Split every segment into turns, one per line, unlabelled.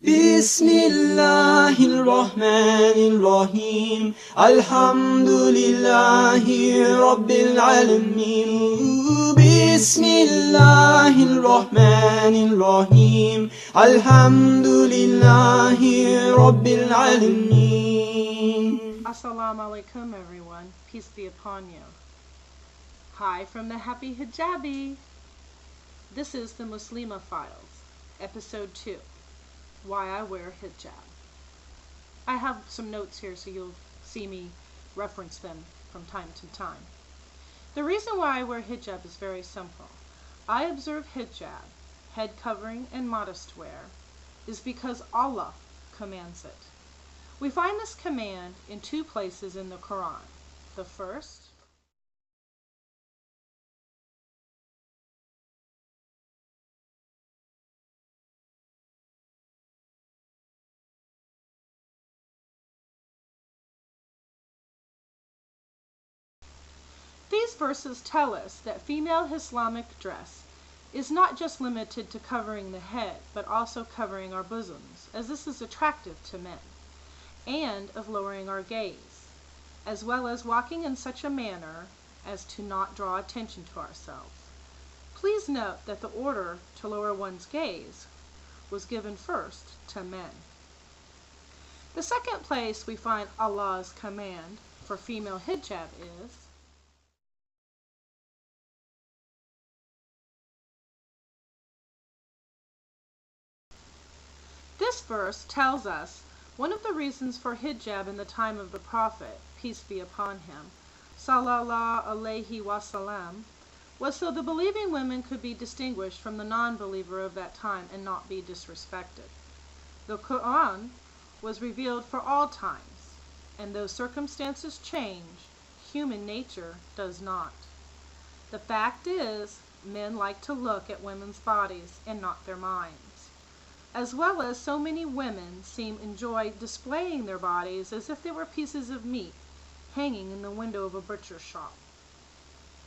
Bismillahirrahmanirrahim. Alhamdulillahi Rabbil Alameen. Bismillahirrahmanirrahim. Alhamdulillahi Rabbil Alameen.
Salam Alaykoum, everyone. Peace be upon you. Hi from the Happy Hijabi. This is the Muslimah Files, Episode 2. Why I wear hijab. I have some notes here so you'll see me reference them from time to time. The reason why I wear hijab is very simple. I observe hijab, head covering and modest wear, is because Allah commands it. We find this command in two places in the Quran. The first, these verses tell us that female Islamic dress is not just limited to covering the head, but also covering our bosoms, as this is attractive to men, and of lowering our gaze, as well as walking in such a manner as to not draw attention to ourselves. Please note that the order to lower one's gaze was given first to men. The second place we find Allah's command for female hijab is this verse tells us one of the reasons for hijab in the time of the Prophet, peace be upon him, Salam Alaykoum, was so the believing women could be distinguished from the non-believer of that time and not be disrespected. The Quran was revealed for all times, and though circumstances change, human nature does not. The fact is, men like to look at women's bodies and not their minds, as well as so many women enjoy displaying their bodies as if they were pieces of meat hanging in the window of a butcher shop.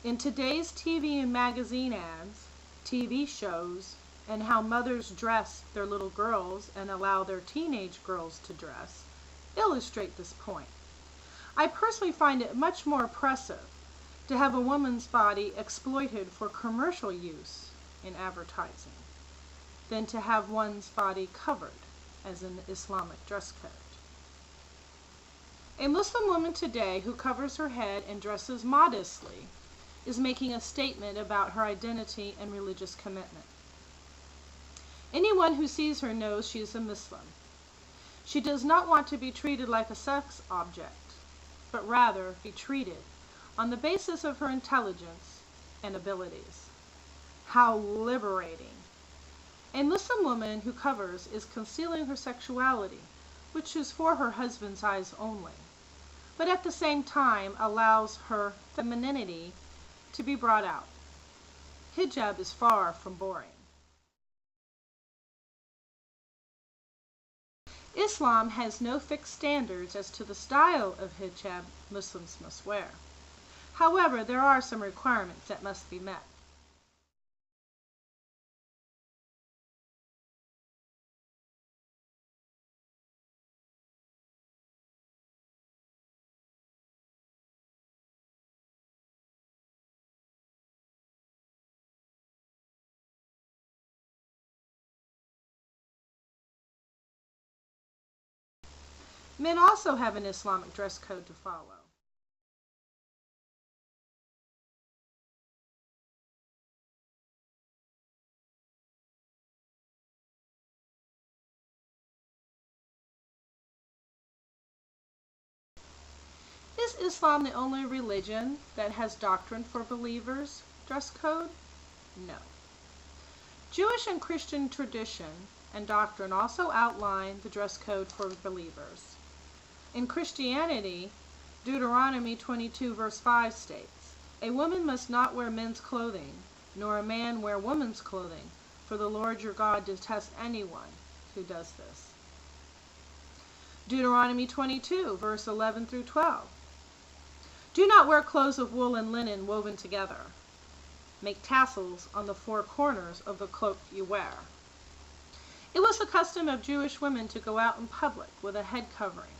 In today's TV and magazine ads, TV shows, and how mothers dress their little girls and allow their teenage girls to dress, illustrate this point. I personally find it much more oppressive to have a woman's body exploited for commercial use in advertising than to have one's body covered as an Islamic dress code. A Muslim woman today who covers her head and dresses modestly is making a statement about her identity and religious commitment. Anyone who sees her knows she is a Muslim. She does not want to be treated like a sex object, but rather be treated on the basis of her intelligence and abilities. How liberating! A Muslim woman who covers is concealing her sexuality, which is for her husband's eyes only, but at the same time allows her femininity to be brought out. Hijab is far from boring. Islam has no fixed standards as to the style of hijab Muslims must wear. However, there are some requirements that must be met. Men also have an Islamic dress code to follow. Is Islam the only religion that has doctrine for believers' dress code? No. Jewish and Christian tradition and doctrine also outline the dress code for believers. In Christianity, Deuteronomy 22 verse 5 states, "A woman must not wear men's clothing, nor a man wear woman's clothing, for the Lord your God detests anyone who does this." Deuteronomy 22 verse 11 through 12. "Do not wear clothes of wool and linen woven together. Make tassels on the four corners of the cloak you wear. It was the custom of Jewish women to go out in public with a head covering,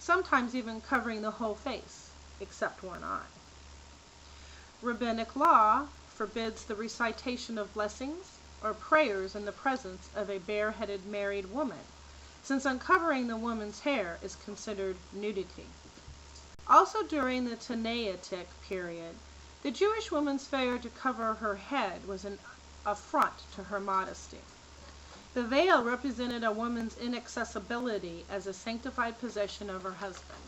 sometimes even covering the whole face, except one eye. Rabbinic law forbids the recitation of blessings or prayers in the presence of a bareheaded married woman, since uncovering the woman's hair is considered nudity. Also during the Tanaitic period, the Jewish woman's failure to cover her head was an affront to her modesty. The veil represented a woman's inaccessibility as a sanctified possession of her husband.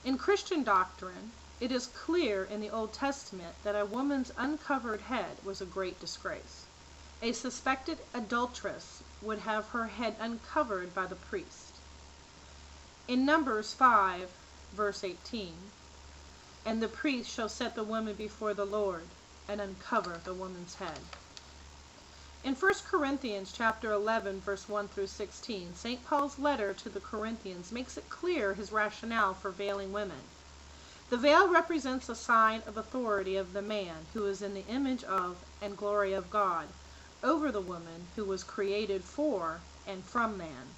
In Christian doctrine, it is clear in the Old Testament that a woman's uncovered head was a great disgrace. A suspected adulteress would have her head uncovered by the priest. In Numbers 5, verse 18, "And the priest shall set the woman before the Lord and uncover the woman's head." In 1 Corinthians chapter 11, verse 1 through 16, St. Paul's letter to the Corinthians makes it clear his rationale for veiling women. The veil represents a sign of authority of the man who is in the image of and glory of God over the woman who was created for and from man,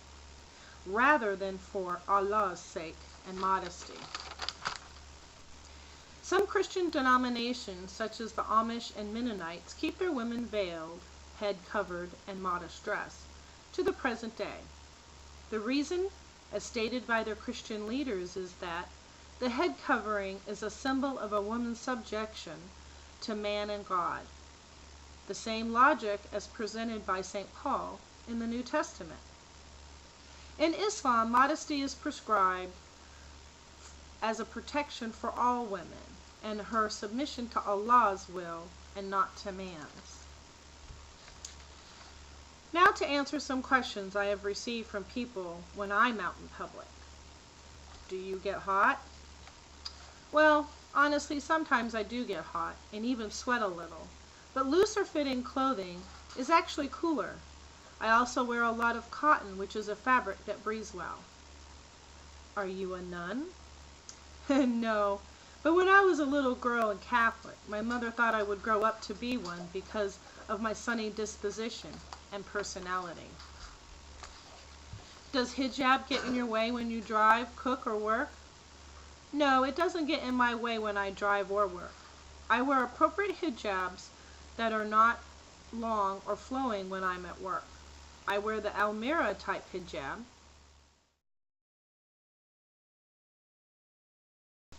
rather than for Allah's sake and modesty. Some Christian denominations, such as the Amish and Mennonites, keep their women veiled, head covered, and modest dress to the present day. The reason, as stated by their Christian leaders, is that the head covering is a symbol of a woman's subjection to man and God, the same logic as presented by St. Paul in the New Testament. In Islam, modesty is prescribed as a protection for all women and her submission to Allah's will and not to man's. Now to answer some questions I have received from people when I'm out in public. Do you get hot? Well, honestly, sometimes I do get hot and even sweat a little, but looser fitting clothing is actually cooler. I also wear a lot of cotton, which is a fabric that breathes well. Are you a nun? No, but when I was a little girl and Catholic, my mother thought I would grow up to be one because of my sunny disposition and personality. Does hijab get in your way when you drive, cook, or work? No, it doesn't get in my way when I drive or work. I wear appropriate hijabs that are not long or flowing when I'm at work. I wear the Almira type hijab,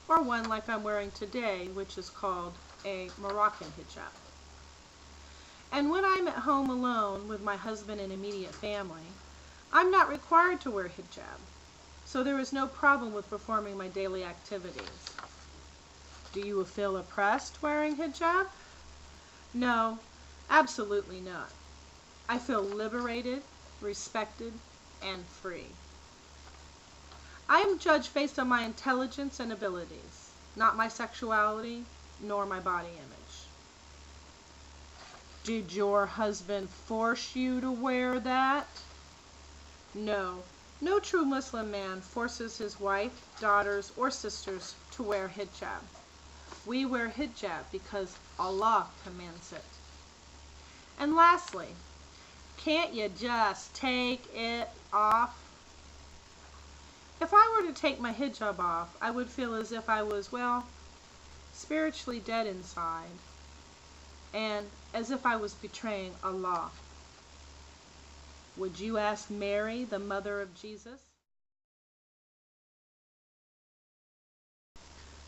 or one like I'm wearing today, which is called a Moroccan hijab. And when I'm at home alone with my husband and immediate family, I'm not required to wear hijab, so there is no problem with performing my daily activities. Do you feel oppressed wearing hijab? No, absolutely not. I feel liberated, respected, and free. I am judged based on my intelligence and abilities, not my sexuality nor my body image. Did your husband force you to wear that? No. No true Muslim man forces his wife, daughters, or sisters to wear hijab. We wear hijab because Allah commands it. And lastly, can't you just take it off? If I were to take my hijab off, I would feel as if I was, well, spiritually dead inside, and as if I was betraying Allah. Would you ask Mary, the mother of Jesus,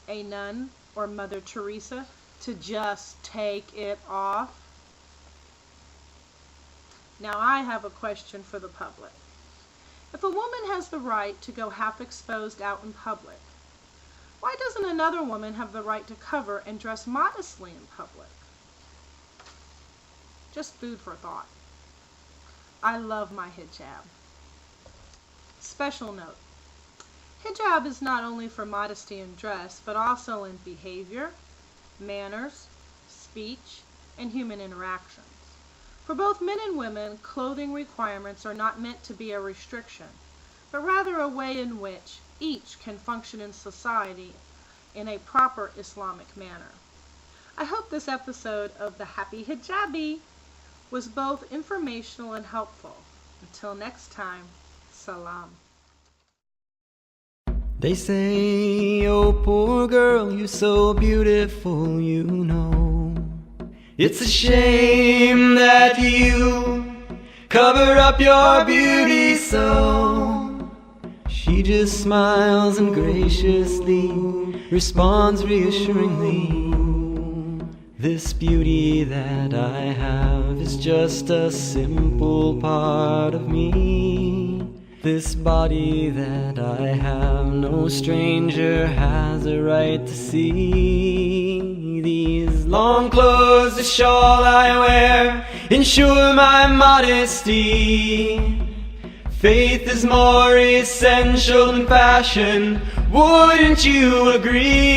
a nun, or Mother Teresa, to just take it off? Now I have a question for the public. If a woman has the right to go half exposed out in public, why doesn't another woman have the right to cover and dress modestly in public? Just food for thought. I love my hijab. Special note. Hijab is not only for modesty in dress, but also in behavior, manners, speech, and human interactions. For both men and women, clothing requirements are not meant to be a restriction, but rather a way in which each can function in society in a proper Islamic manner. I hope this episode of the Happy Hijabi was both informational and helpful. Until next time, Salam.
They say, oh poor girl, you're so beautiful, you know. It's a shame that you cover up your beauty so. She just smiles and graciously responds reassuringly. This beauty that I have is just a simple part of me. This body that I have, no stranger has a right to see. These long clothes, the shawl I wear, ensure my modesty. Faith is more essential than fashion, wouldn't you agree?